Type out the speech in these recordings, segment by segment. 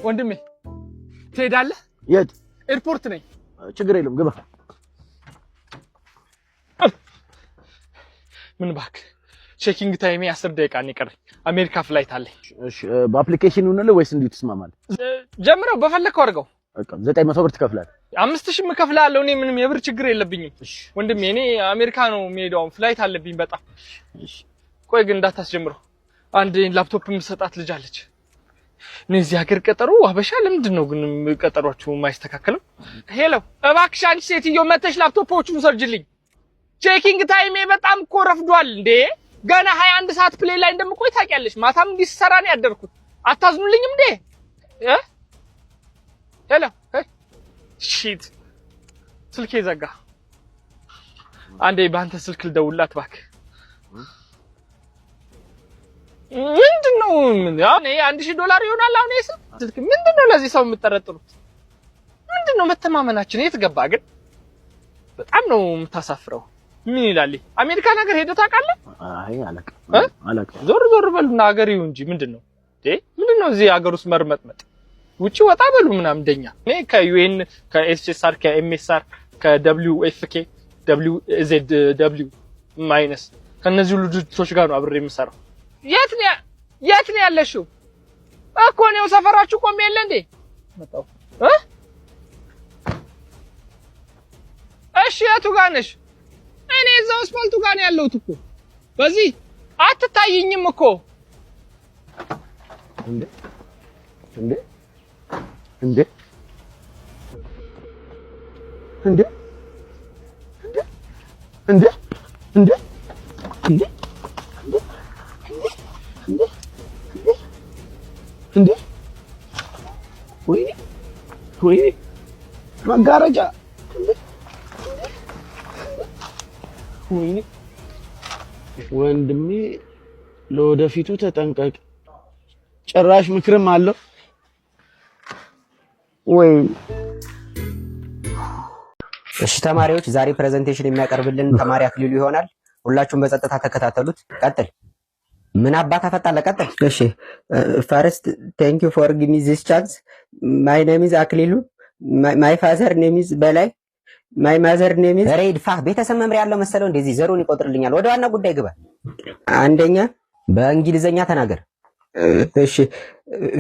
ወንድሜ ትሄዳለህ? የት? ኤርፖርት ነኝ። ችግር የለም ግባ። ምን እባክህ ቼኪንግ ታይሜ 10 ደቂቃ ነው የቀረኝ። አሜሪካ ፍላይት አለኝ። እሺ በአፕሊኬሽን ነው ወይስ እንዴት ትስማማለህ? ጀምረው በፈለከው አድርገው። በቃ 900 ብር ትከፍላለህ። 5000 እከፍላለሁ። እኔ ምንም የብር ችግር የለብኝም። ወንድሜ እኔ አሜሪካ ነው የምሄደው። ፍላይት አለብኝ በጣም። እሺ ቆይ ግን እንዳታስጀምረው። አንድ ላፕቶፕ የምሰጣት ልጅ አለች። እነዚህ ሀገር ቀጠሮ አበሻ ለምንድን ነው ግን ቀጠሯችሁ የማይስተካከለው? ሄሎ እባክሽ አንቺ ሴትዮ መተሽ ላፕቶፖቹን ሰርጅልኝ። ቼኪንግ ታይሜ በጣም እኮ ረፍዷል እንዴ። ገና 21 ሰዓት ፕሌይ ላይ እንደምቆይ ታውቂያለሽ። ማታም እንዲህ ስሰራ ነው ያደርኩት። አታዝኑልኝም እንዴ? ሄሎ ሺት ስልኬ ዘጋ። አንዴ በአንተ ስልክ ልደውልላት እባክህ። ምንድነው አሁን $1000 ይሆናል አሁን ስልክ ምንድነው ለዚህ ሰው የምትጠረጥሩት? ምንድነው መተማመናችን የት ገባ ግን? በጣም ነው የምታሳፍረው። ምን ይላል? አሜሪካ ነገር ሄደህ ታውቃለህ? አይ አላውቅም። ዞር በሉና ሀገር ይሁን እንጂ ምንድነው ምንድነው እዚህ ሀገር ውስጥ መርመጥመጥ? ውጪ ወጣ በሉ ምናምን እንደኛ። እኔ ከዩኤን ከኤስኤስአር ከኤምኤስአር ከDWFK WZW ማይነስ ከነዚህ ሁሉ ድርጅቶች ጋር ነው አብሬ የምሰራው። የት ነው ያለሽው? እኮ ነው ሰፈራችሁ ቆሜ የለ እንዴ? መጣው እሺ የቱ ጋር ነሽ? እኔ እዛው አስፋልቱ ጋር ነው ያለሁት እኮ። በዚህ አትታይኝም እኮ። እንዴ ወይ መጋረጃ ወንድሜ ለወደፊቱ ተጠንቀቅ። ጭራሽ ምክርም አለው ወይ? እሺ ተማሪዎች ዛሬ ፕሬዘንቴሽን የሚያቀርብልን ተማሪ አክሊሉ ይሆናል። ሁላችሁም በጸጥታ ተከታተሉት። ቀጥል። ምን አባታ ፈጣለ? ቀጥል። እሺ first thank you for giving me this chance. My name is አክሊሉ. My father name is በላይ. My mother name is ሬድ ፋህ። ቤተሰብ መምሪያ ያለው መሰለው እንደዚህ ዘሩን ይቆጥርልኛል። ወደ ዋና ጉዳይ ግባ። አንደኛ በእንግሊዘኛ ተናገር። እሺ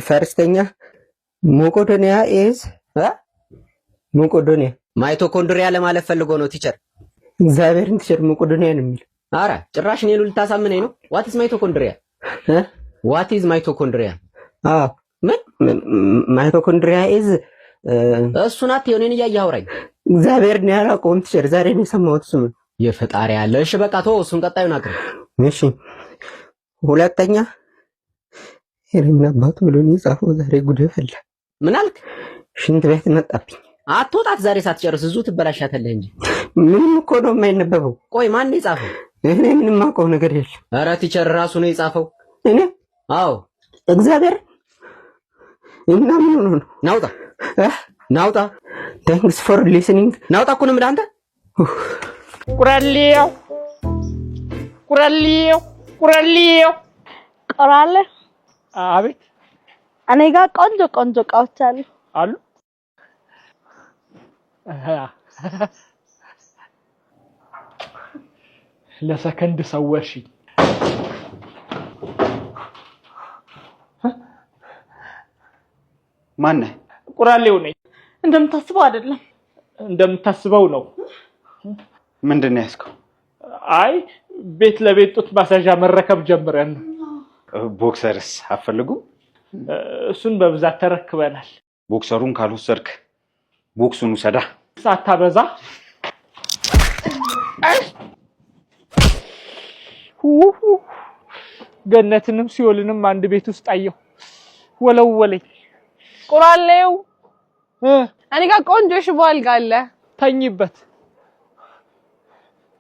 ፈርስተኛ ሞቆዶኒያ is ሞቆዶኒያ ማይቶኮንድሪያ ለማለት ፈልጎ ነው ቲቸር። እግዚአብሔርን ቲቸር ሞቆዶኒያ ነው የሚል። አረ ጭራሽ እኔን ልታሳምነኝ ነው? what is mitochondria? what is mitochondria? ማይቶኮንድሪያ is እሱን አትየው። እኔን እያየህ አውራኝ። እግዚአብሔርን ያላውቀውም ቲቸር ዛሬ ነው የሰማሁት ስም። የፈጣሪ ያለ። እሺ በቃ ተወው እሱን፣ ቀጣዩን አቅርብ። እሺ ሁለተኛ ሄረና አባቱ ብሎ ነው የጻፈው። ዛሬ ጉድ ፈላ። ምን አልክ? ሽንት ቤት መጣብኝ። አትወጣት ዛሬ ሳትጨርስ እዙ ትበላሻተለህ እንጂ ምንም እኮ ነው የማይነበበው። ቆይ ማን ነው የጻፈው? እኔ ምንም አውቀው ነገር የለም። ኧረ ቲቸር ራሱ ነው የጻፈው። እኔ? አዎ እግዚአብሔር። እና ምን ሆኖ ነው? ናውጣ ናውጣ። ታንክስ ፎር ሊስኒንግ። ናውጣ እኮ ነው የምልህ አንተ። ቁራሌው ቆራለ። አቤት። እኔ ጋር ቆንጆ እቃዎች አሉ። ለሰከንድ ሰወርሽኝ። ማን ነህ? ቁራሌው ነኝ። እንደምታስበው አይደለም። እንደምታስበው ነው። ምንድነው ያስከው? አይ ቤት ለቤት ጡት ማሳዣ መረከብ ጀምረን ነው። ቦክሰርስ አፈልጉም? እሱን በብዛት ተረክበናል። ቦክሰሩን ካልወሰድክ ቦክሱን ውሰዳ። ሳታበዛ ገነትንም ሲኦልንም አንድ ቤት ውስጥ አየሁ። ወለወለኝ። ቁራሌው እኔ ጋር ቆንጆ ሽቦ አልጋ አለ። ተኝበት።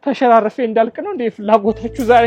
ተሸራርፌ እንዳልክ ነው እንዴ ፍላጎታችሁ ዛሬ?